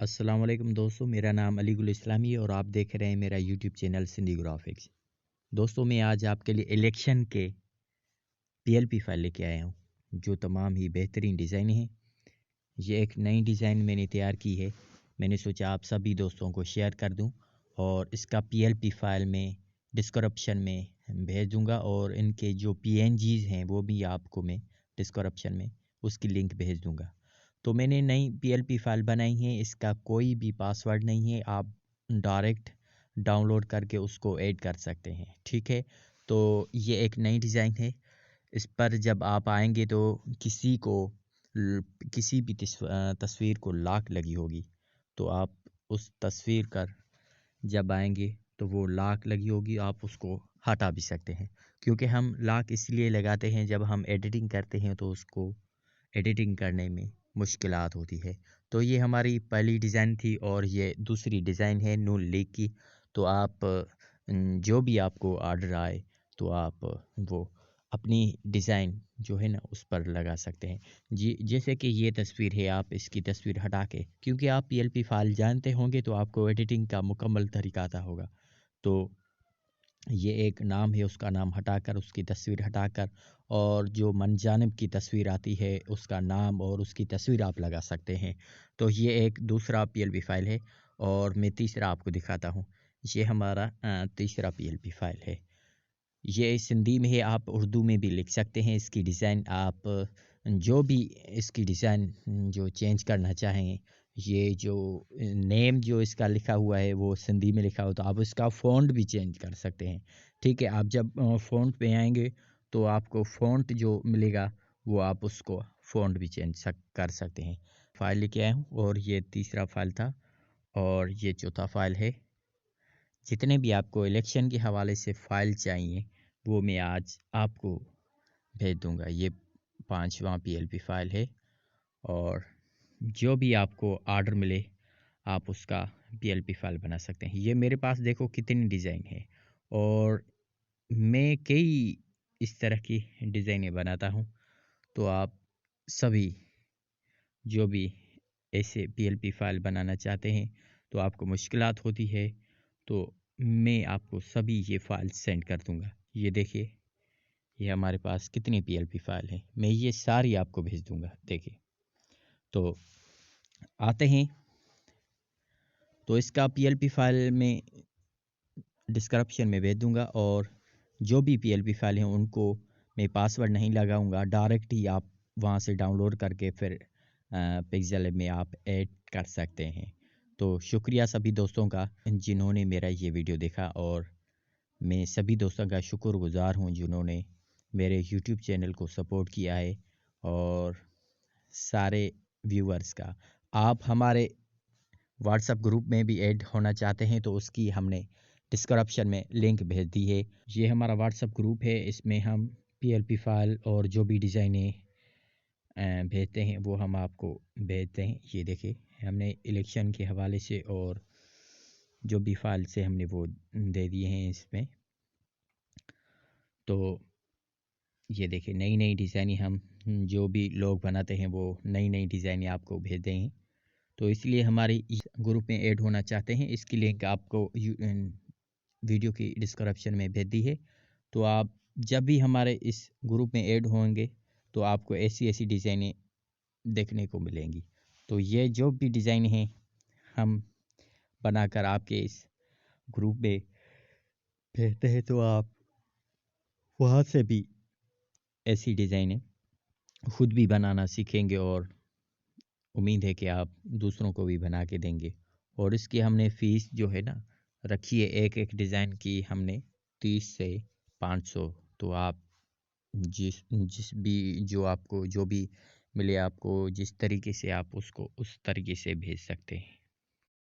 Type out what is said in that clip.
السلام علیکم دوستو، میرا نام علی گل اسلامی ہے اور آپ دیکھ رہے ہیں میرا یوٹیوب چینل سندھی گرافکس۔ دوستو میں آج آپ کے لیے الیکشن کے PLP فائل لے کے آیا ہوں جو تمام ہی بہترین ڈیزائن ہیں۔ یہ ایک نئی ڈیزائن میں نے تیار کی ہے، میں نے سوچا آپ سبھی دوستوں کو شیئر کر دوں اور اس کا PLP فائل میں ڈسکرپشن میں بھیج دوں گا اور ان کے جو PNGs ہیں وہ بھی آپ کو میں ڈسکرپشن میں اس کی لنک بھیج دوں گا۔ تو میں نے نئی PLP فائل بنائی ہے، اس کا کوئی بھی پاسورڈ نہیں ہے، آپ ڈائریکٹ ڈاؤن لوڈ کر کے اس کو ایڈ کر سکتے ہیں، ٹھیک ہے۔ تو یہ ایک نئی ڈیزائن ہے، اس پر جب آپ آئیں گے تو کسی بھی تصویر کو لاک لگی ہوگی تو آپ اس تصویر کر جب آئیں گے تو وہ لاک لگی ہوگی، آپ اس کو ہٹا بھی سکتے ہیں، کیونکہ ہم لاک اس لیے لگاتے ہیں جب ہم ایڈیٹنگ کرتے ہیں تو اس کو ایڈیٹنگ کرنے میں مشکلات ہوتی ہے۔ تو یہ ہماری پہلی ڈیزائن تھی اور یہ دوسری ڈیزائن ہے نون لیک کی۔ تو آپ جو بھی آپ کو آرڈر آئے تو آپ وہ اپنی ڈیزائن جو ہے نا اس پر لگا سکتے ہیں۔ جیسے کہ یہ تصویر ہے، آپ اس کی تصویر ہٹا کے، کیونکہ آپ PLP فائل جانتے ہوں گے تو آپ کو ایڈیٹنگ کا مکمل طریقہ آتا ہوگا۔ تو یہ ایک نام ہے، اس کا نام ہٹا کر، اس کی تصویر ہٹا کر، اور جو من جانب کی تصویر آتی ہے اس کا نام اور اس کی تصویر آپ لگا سکتے ہیں۔ تو یہ ایک دوسرا PLP فائل ہے اور میں تیسرا آپ کو دکھاتا ہوں۔ یہ ہمارا تیسرا PLP فائل ہے، یہ سندھی میں ہے، آپ اردو میں بھی لکھ سکتے ہیں۔ اس کی ڈیزائن آپ جو بھی اس کی ڈیزائن جو چینج کرنا چاہیں، یہ جو نیم جو اس کا لکھا ہوا ہے وہ سندھی میں لکھا ہوا تو آپ اس کا فونٹ بھی چینج کر سکتے ہیں، ٹھیک ہے۔ آپ جب فونٹ پہ آئیں گے تو آپ کو فونٹ جو ملے گا وہ آپ اس کو فونٹ بھی چینج کر سکتے ہیں۔ فائل لے کے آیا ہوں اور یہ تیسرا فائل تھا اور یہ چوتھا فائل ہے۔ جتنے بھی آپ کو الیکشن کے حوالے سے فائل چاہیے وہ میں آج آپ کو بھیج دوں گا۔ یہ 5واں PLP فائل ہے اور جو بھی آپ کو آرڈر ملے آپ اس کا PLP فائل بنا سکتے ہیں۔ یہ میرے پاس دیکھو کتنی ڈیزائن ہے اور میں کئی اس طرح کی ڈیزائنیں بناتا ہوں، تو آپ سبھی جو بھی ایسے PLP فائل بنانا چاہتے ہیں تو آپ کو مشکلات ہوتی ہے تو میں آپ کو سبھی یہ فائل سینڈ کر دوں گا۔ یہ دیکھیے، یہ ہمارے پاس کتنی PLP فائل ہیں، میں یہ ساری آپ کو بھیج دوں گا۔ دیکھیے، تو آتے ہیں تو اس کا PLP فائل میں ڈسکرپشن میں بھیج دوں گا اور جو بھی PLP فائل ہیں ان کو میں پاسورڈ نہیں لگاؤں گا، ڈائریکٹ ہی آپ وہاں سے ڈاؤن لوڈ کر کے پھر پکسل میں آپ ایڈ کر سکتے ہیں۔ تو شکریہ سبھی دوستوں کا جنہوں نے میرا یہ ویڈیو دیکھا، اور میں سبھی دوستوں کا شکر گزار ہوں جنہوں نے میرے یوٹیوب چینل کو سپورٹ کیا ہے، اور سارے ویورز کا۔ آپ ہمارے واٹس ایپ گروپ میں بھی ایڈ ہونا چاہتے ہیں تو اس کی ہم نے ڈسکرپشن میں لنک بھیج دی ہے۔ یہ ہمارا واٹس ایپ گروپ ہے، اس میں ہم PLP فائل اور جو بھی ڈیزائنیں بھیجتے ہیں وہ ہم آپ کو بھیجتے ہیں۔ یہ دیکھیں، ہم نے الیکشن کے حوالے سے اور جو بھی فائل سے ہم نے وہ دے دیے ہیں اس میں۔ تو یہ دیکھیں، نئی نئی ڈیزائنیں ہم جو بھی لوگ بناتے ہیں وہ نئی نئی ڈیزائنیں آپ کو بھیج دیں گے، تو اس لیے ہماری گروپ میں ایڈ ہونا چاہتے ہیں، اس کی لنک آپ کو ویڈیو کی ڈسکرپشن میں بھیج دی ہے۔ تو آپ جب بھی ہمارے اس گروپ میں ایڈ ہوں گے تو آپ کو ایسی ایسی ڈیزائنیں دیکھنے کو ملیں گی۔ تو یہ جو بھی ڈیزائن ہیں ہم بنا کر آپ کے اس گروپ میں بھیجتے ہیں تو آپ وہاں سے بھی ایسی ڈیزائنیں خود بھی بنانا سیکھیں گے، اور امید ہے کہ آپ دوسروں کو بھی بنا کے دیں گے۔ اور اس کی ہم نے فیس جو ہے نا رکھی ہے، ایک ایک ڈیزائن کی ہم نے 30 سے 500، تو آپ جس بھی جو آپ کو جو بھی ملے، آپ کو جس طریقے سے آپ اس کو اس طریقے سے بھیج سکتے ہیں۔